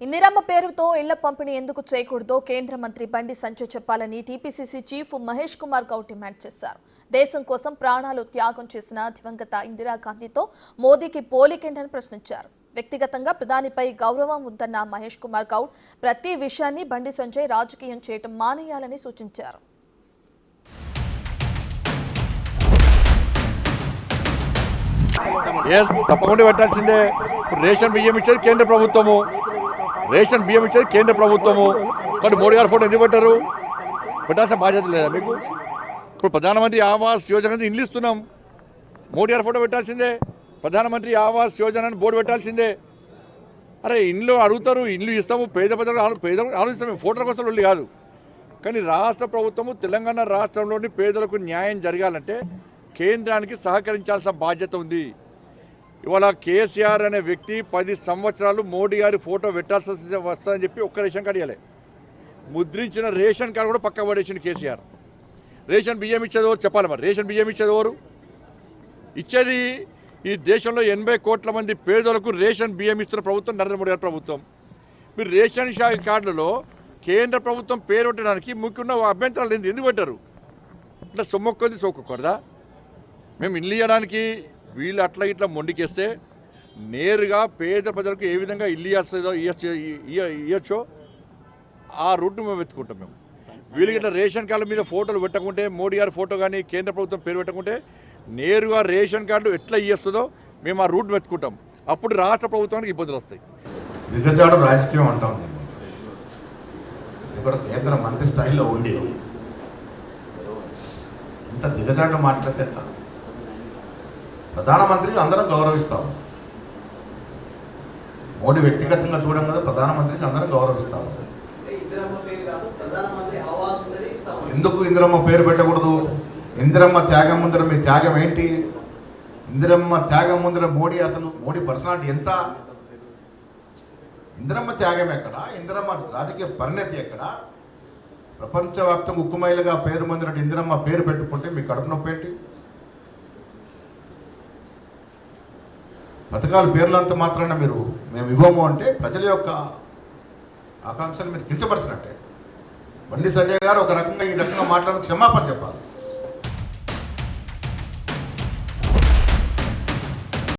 ఇందిరమ్మ పేరుతో ఇళ్ల పంపిణీ ఎందుకు చేయకూడదో కేంద్ర మంత్రి బండి సంజయ్ చెప్పాలని TPCC chief Mahesh Kumar Goud demand చేశారు. దేశం కోసం ప్రాణాలు త్యాగం చేసిన దివంగత ఇందిరాగాంధీతో మోదీకి పోలికేంటని ప్రశ్నించారు. వ్యక్తిగతంగా ప్రధానిపై గౌరవం ఉందన్న మహేష్ కుమార్ గౌడ్ ప్రతి విషయాన్ని బండి సంజయ్ రాజకీయం చేయటం మానేయాలని సూచించారు. తప్పకుండా పెట్టాల్సిందే. రేషన్ బియ్యం ఇచ్చేది కేంద్ర ప్రభుత్వము, కానీ మోడీ గారు ఫోటో ఎందుకు పెట్టారు? పెట్టాల్సిన బాధ్యత లేదా మీకు? ఇప్పుడు ప్రధానమంత్రి ఆవాస్ యోజన ఇల్లు ఇస్తున్నాం, మోడీ గారు ఫోటో పెట్టాల్సిందే. ప్రధానమంత్రి ఆవాస్ యోజన అని బోర్డు పెట్టాల్సిందే. అరే ఇండ్లు అడుగుతారు, ఇల్లు ఇస్తాము, పేద ఆలోచిస్తాము, ఫోటోల కోసం వెళ్ళి కాదు. కానీ రాష్ట్ర ప్రభుత్వము తెలంగాణ రాష్ట్రంలోని పేదలకు న్యాయం జరగాలంటే కేంద్రానికి సహకరించాల్సిన బాధ్యత ఉంది. ఇవాళ కేసీఆర్ అనే వ్యక్తి 10 సంవత్సరాలు మోడీ గారి ఫోటో పెట్టాల్సి వస్తుందని చెప్పి ఒక్క రేషన్ కార్డు ఇవ్వలే. ముద్రించిన రేషన్ కార్డు కూడా పక్క పడేసింది కేసీఆర్. రేషన్ బియ్యం ఇచ్చేది ఎవరు చెప్పాలి? మరి రేషన్ బియ్యం ఇచ్చేది ఎవరు? ఇచ్చేది ఈ దేశంలో 80 కోట్ల మంది పేదలకు రేషన్ బియ్యం ఇస్తున్న ప్రభుత్వం నరేంద్ర మోడీ గారి ప్రభుత్వం. మీరు రేషన్ కార్డులలో కేంద్ర ప్రభుత్వం పేరు పెట్టడానికి ముఖ్యమైన అభ్యంతరాలు ఎందుకు పెట్టారు? ఇట్లా సొమ్మొక్కొంది సోకూడదా? మేము ఇల్లు ఇవ్వడానికి వీళ్ళు అట్లా ఇట్లా మొండికేస్తే నేరుగా పేద ప్రజలకు ఏ విధంగా ఇల్లు ఇవ్వచ్చో ఆ రూట్ మేము వెతుకుంటాం. మేము వీళ్ళకి ఇట్లా రేషన్ కార్డుల మీద ఫోటోలు పెట్టకుంటే, మోడీ గారి ఫోటో కానీ కేంద్ర ప్రభుత్వం పేరు పెట్టకుంటే నేరుగా రేషన్ కార్డు ఎట్లా ఇస్తుందో మేము ఆ రూట్ వెతుకుంటాం. అప్పుడు రాష్ట్ర ప్రభుత్వానికి ఇబ్బందులు వస్తాయి. దిగజాడు రాజకీయం అంటాం. ఇక్కడ కేంద్ర మంత్రి స్థాయిలో ఉండి ఇంత దిగజాడు మాట్లాడితే ప్రధానమంత్రికి అందరం గౌరవిస్తాం. మోడీ వ్యక్తిగతంగా చూడడం కదా, ప్రధానమంత్రికి అందరం గౌరవిస్తాం. ఎందుకు ఇందిరమ్మ పేరు పెట్టకూడదు? ఇందిరమ్మ త్యాగం ముందర మీ త్యాగం ఏంటి? ఇందిరమ్మ త్యాగం ముందర మోడీ పర్సనాలిటీ ఎంత? ఇందిరమ్మ త్యాగం ఎక్కడ? ఇందిరమ్మ రాజకీయ పరిణతి ఎక్కడ? ప్రపంచవ్యాప్తంగా ఉక్కుమైలుగా పేరు పొందినట్టు ఇందిరమ్మ పేరు పెట్టుకుంటే మీ కడుపు నొప్పి ఏంటి? పథకాల పేర్లంత మాత్రాన మేము ఇవ్వము అంటే ప్రజల యొక్క ఆకాంక్షను మీరు కించపరిచినట్టే. బండి సంజయ్ గారు ఒక రకంగా ఈ రకంగా మాట్లాడి క్షమాపణ చెప్పాలి.